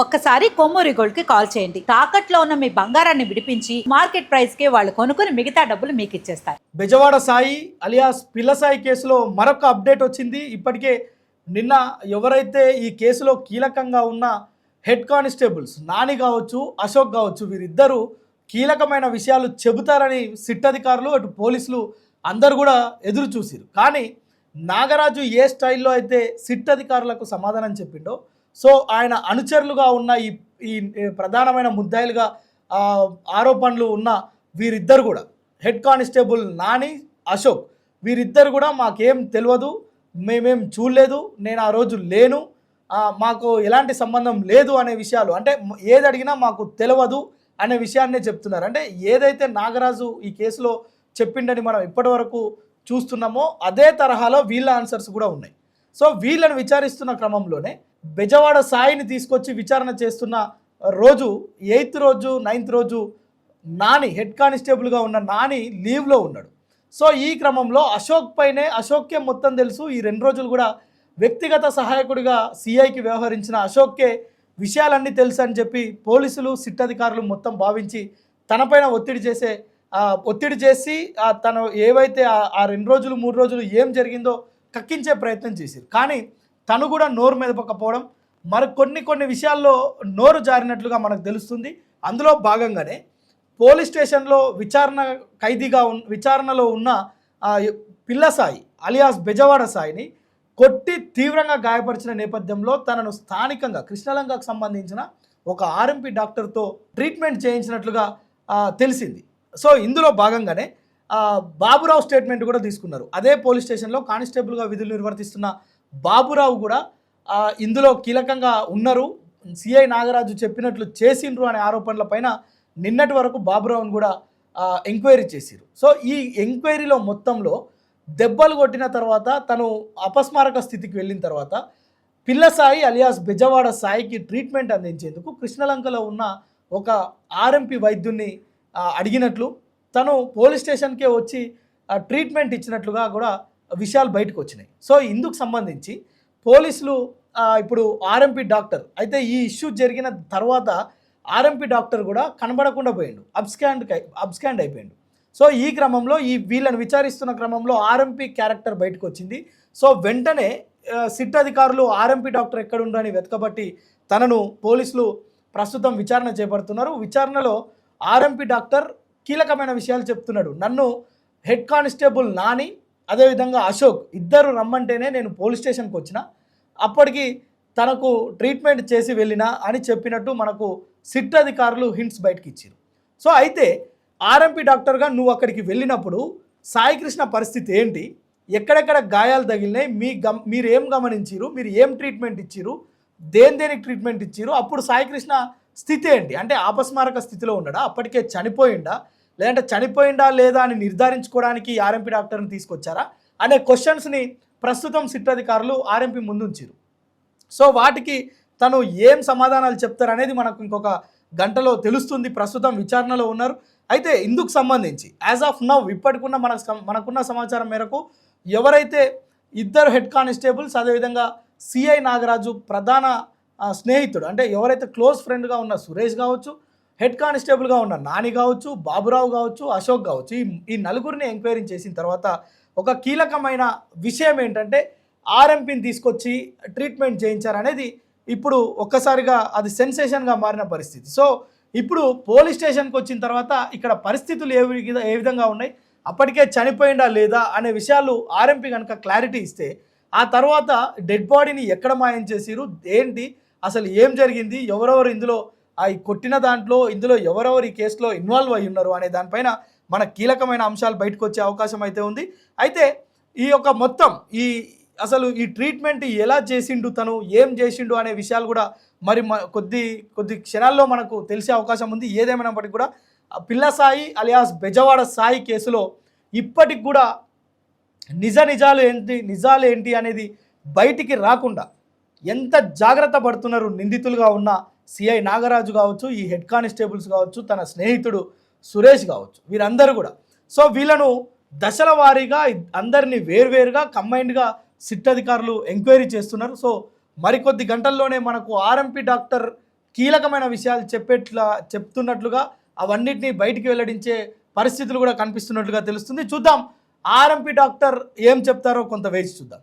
ఒక్కసారి కొమ్మూరి గోల్డ్ కి కాల్ చేయండి. తాకట్లో ఉన్న మీ బంగారాన్ని విడిపించి మార్కెట్ ప్రైస్ కి వాళ్ళు కొనుక్కుని మిగతా డబ్బులు మీకు ఇచ్చేస్తారు. బెజవాడ సాయి అలియాస్ పిల్ల సాయి కేసులో మరొక అప్డేట్ వచ్చింది. ఇప్పటికే నిన్న ఎవరైతే ఈ కేసులో కీలకంగా ఉన్న హెడ్ కానిస్టేబుల్స్ నాని కావచ్చు, అశోక్ కావచ్చు, వీరిద్దరూ కీలకమైన విషయాలు చెబుతారని సిట్ అధికారులు అటు పోలీసులు అందరు కూడా ఎదురు చూసిరు. కానీ నాగరాజు ఏ స్టైల్లో అయితే సిట్ అధికారులకు సమాధానం చెప్పిండో, సో ఆయన అనుచరులుగా ఉన్న ఈ ప్రధానమైన ముద్దాయిలుగా ఆరోపణలు ఉన్న వీరిద్దరు కూడా హెడ్ కానిస్టేబుల్ నాని, అశోక్, వీరిద్దరు కూడా మాకేం తెలియదు, మేమేం చూడలేదు, నేను ఆ రోజు లేను, మాకు ఎలాంటి సంబంధం లేదు అనే విషయాలు, అంటే ఏది అడిగినా మాకు తెలియదు అనే విషయాన్నే చెప్తున్నారు. అంటే ఏదైతే నాగరాజు ఈ కేసులో చెప్పిండని మనం ఇప్పటి వరకు చూస్తున్నామో అదే తరహాలో వీళ్ళ ఆన్సర్స్ కూడా ఉన్నాయి. సో వీళ్ళని విచారిస్తున్న క్రమంలోనే బెజవాడ సాయిని తీసుకొచ్చి విచారణ చేస్తున్న రోజు 8th రోజు 9th రోజు నాని హెడ్ కానిస్టేబుల్గా ఉన్న నాని లీవ్లో ఉన్నాడు. సో ఈ క్రమంలో అశోక్కే మొత్తం తెలుసు. ఈ 2 రోజులు కూడా వ్యక్తిగత సహాయకుడిగా సిఐకి వ్యవహరించిన అశోక్కే విషయాలన్నీ తెలుసు అని చెప్పి పోలీసులు, సిట్ అధికారులు మొత్తం భావించి తనపైన ఒత్తిడి చేసి తను ఏవైతే ఆ 2 రోజులు 3 రోజులు ఏం జరిగిందో కక్కించే ప్రయత్నం చేశారు. కానీ తను కూడా నోరు మెదపకపోవడం, మరి కొన్ని విషయాల్లో నోరు జారినట్లుగా మనకు తెలుస్తుంది. అందులో భాగంగానే పోలీస్ స్టేషన్లో విచారణలో ఉన్న పిల్ల సాయి అలియాస్ బెజవాడ సాయిని కొట్టి తీవ్రంగా గాయపరిచిన నేపథ్యంలో తనను స్థానికంగా కృష్ణలంకకు సంబంధించిన ఒక ఆర్ఎంపీ డాక్టర్తో ట్రీట్మెంట్ చేయించినట్లుగా తెలిసింది. సో ఇందులో భాగంగానే బాబురావు స్టేట్మెంట్ కూడా తీసుకున్నారు. అదే పోలీస్ స్టేషన్లో కానిస్టేబుల్గా విధులు నిర్వర్తిస్తున్న బాబురావు కూడా ఇందులో కీలకంగా ఉన్నారు, సిఐ నాగరాజు చెప్పినట్లు చేసిండ్రు అనే ఆరోపణలపైన నిన్నటి వరకు బాబురావును కూడా ఎంక్వైరీ చేసిరు. సో ఈ ఎంక్వైరీలో మొత్తంలో దెబ్బలు కొట్టిన తర్వాత తను అపస్మారక స్థితికి వెళ్ళిన తర్వాత పిల్ల సాయి అలియాస్ బెజవాడ సాయికి ట్రీట్మెంట్ అందించేందుకు కృష్ణలంకలో ఉన్న ఒక ఆర్ఎంపీ వైద్యున్ని అడిగినట్లు, తను పోలీస్ స్టేషన్కే వచ్చి ట్రీట్మెంట్ ఇచ్చినట్లుగా కూడా విషయాలు బయటకు వచ్చినాయి. సో ఇందుకు సంబంధించి పోలీసులు ఇప్పుడు ఆర్ఎంపీ డాక్టర్ అయితే ఈ ఇష్యూ జరిగిన తర్వాత ఆర్ఎంపీ డాక్టర్ కూడా కనబడకుండా పోయిండు, అబ్స్కాండ్ అయిపోయిండు. సో ఈ క్రమంలో వీళ్ళని విచారిస్తున్న క్రమంలో ఆర్ఎంపీ క్యారెక్టర్ బయటకు వచ్చింది. సో వెంటనే సిట్ అధికారులు ఆర్ఎంపీ డాక్టర్ ఎక్కడుండని వెతకబట్టి తనను పోలీసులు ప్రస్తుతం విచారణ చేపడుతున్నారు. విచారణలో ఆర్ఎంపీ డాక్టర్ కీలకమైన విషయాలు చెప్తున్నాడు. నన్ను హెడ్ కానిస్టేబుల్ నాని, అదేవిధంగా అశోక్ ఇద్దరు రమ్మంటేనే నేను పోలీస్ స్టేషన్కి వచ్చిన, అప్పటికి తనకు ట్రీట్మెంట్ చేసి వెళ్ళినా అని చెప్పినట్టు మనకు సిట్ అధికారులు హింట్స్ బయటకు ఇచ్చారు. సో అయితే ఆర్ఎంపీ డాక్టర్గా నువ్వు అక్కడికి వెళ్ళినప్పుడు సాయికృష్ణ పరిస్థితి ఏంటి, ఎక్కడెక్కడ గాయాలు తగిలినాయి, మీరు ఏం గమనించారు, మీరు ఏం ట్రీట్మెంట్ ఇచ్చారు, దేనికి ట్రీట్మెంట్ ఇచ్చారు, అప్పుడు సాయికృష్ణ స్థితి ఏంటి, అంటే ఆపస్మారక స్థితిలో ఉన్నాడా, అప్పటికే చనిపోయిందా, లేదంటే చనిపోయిందా లేదా అని నిర్ధారించుకోవడానికి ఆర్ఎంపీ డాక్టర్ని తీసుకొచ్చారా అనే క్వశ్చన్స్ని ప్రస్తుతం సిట్ అధికారులు ఆర్ఎంపీ ముందుంచారు. సో వాటికి తను ఏం సమాధానాలు చెప్తారనేది మనకు ఇంకొక గంటలో తెలుస్తుంది. ప్రస్తుతం విచారణలో ఉన్నారు. అయితే ఇందుకు సంబంధించి యాజ్ ఆఫ్ నౌ ఇప్పటికున్న మనకున్న సమాచారం మేరకు ఎవరైతే ఇద్దరు హెడ్ కానిస్టేబుల్స్, అదేవిధంగా సిఐ నాగరాజు ప్రధాన స్నేహితుడు, అంటే ఎవరైతే క్లోజ్ ఫ్రెండ్గా ఉన్న సురేష్ కావచ్చు, హెడ్ కానిస్టేబుల్గా ఉన్న నాని కావచ్చు, బాబురావు కావచ్చు, అశోక్ కావచ్చు, ఈ నలుగురిని ఎంక్వైరీ చేసిన తర్వాత ఒక కీలకమైన విషయం ఏంటంటే ఆర్ఎంపీని తీసుకొచ్చి ట్రీట్మెంట్ చేయించారనేది ఇప్పుడు ఒక్కసారిగా అది సెన్సేషన్గా మారిన పరిస్థితి. సో ఇప్పుడు పోలీస్ స్టేషన్కి వచ్చిన తర్వాత ఇక్కడ పరిస్థితులు ఏ విధంగా ఉన్నాయి, అప్పటికే చనిపోయిందా లేదా అనే విషయాలు ఆర్ఎంపీ కనుక క్లారిటీ ఇస్తే ఆ తర్వాత డెడ్ బాడీని ఎక్కడ మాయం చేసిరు, ఏంటి అసలు ఏం జరిగింది, ఎవరెవరు ఇందులో కొట్టిన ఇందులో ఎవరెవరు ఈ కేసులో ఇన్వాల్వ్ అయ్యి ఉన్నారు అనే దానిపైన మన కీలకమైన అంశాలు బయటకు వచ్చే అవకాశం అయితే ఉంది. అయితే ఈ యొక్క మొత్తం అసలు ఈ ట్రీట్మెంట్ ఎలా చేసిండు, తను ఏం చేసిండు అనే విషయాలు కూడా మరి కొద్ది క్షణాల్లో మనకు తెలిసే అవకాశం ఉంది. ఏదేమైనప్పటికీ కూడా పిల్ల సాయి అలియాస్ బెజవాడ సాయి కేసులో ఇప్పటికి కూడా నిజాలు ఏంటి అనేది బయటికి రాకుండా ఎంత జాగ్రత్త పడుతున్నారు నిందితులుగా ఉన్న సిఐ నాగరాజు కావచ్చు, ఈ హెడ్ కానిస్టేబుల్స్ కావచ్చు, తన స్నేహితుడు సురేష్ కావచ్చు, వీరందరూ కూడా. సో వీళ్ళను దశల వారీగా అందరినీ వేర్వేరుగా కంబైన్డ్గా సిట్ అధికారులు ఎంక్వైరీ చేస్తున్నారు. సో మరికొద్ది గంటల్లోనే మనకు ఆర్ఎంపీ డాక్టర్ కీలకమైన విషయాలు చెప్తున్నట్లుగా అవన్నిటిని బయటికి వెల్లడించే పరిస్థితులు కూడా కనిపిస్తున్నట్లుగా తెలుస్తుంది. చూద్దాం ఆర్ఎంపీ డాక్టర్ ఏం చెప్తారో కొంత వేచి చూద్దాం.